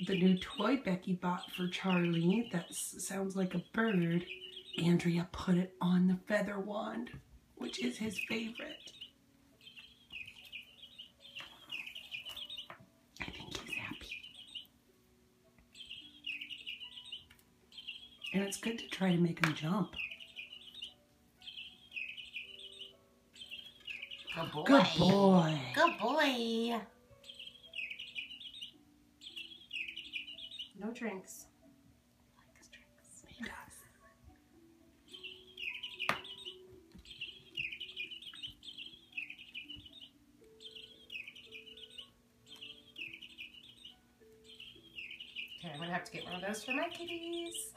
the new toy Becky bought for Charlie that sounds like a bird, Andrea put it on the feather wand, which is his favorite. I think he's happy. And it's good to try to make him jump. Good boy. Good boy. Good boy. No drinks. He likes drinks. He does. Okay, I'm gonna have to get one of those for my kitties.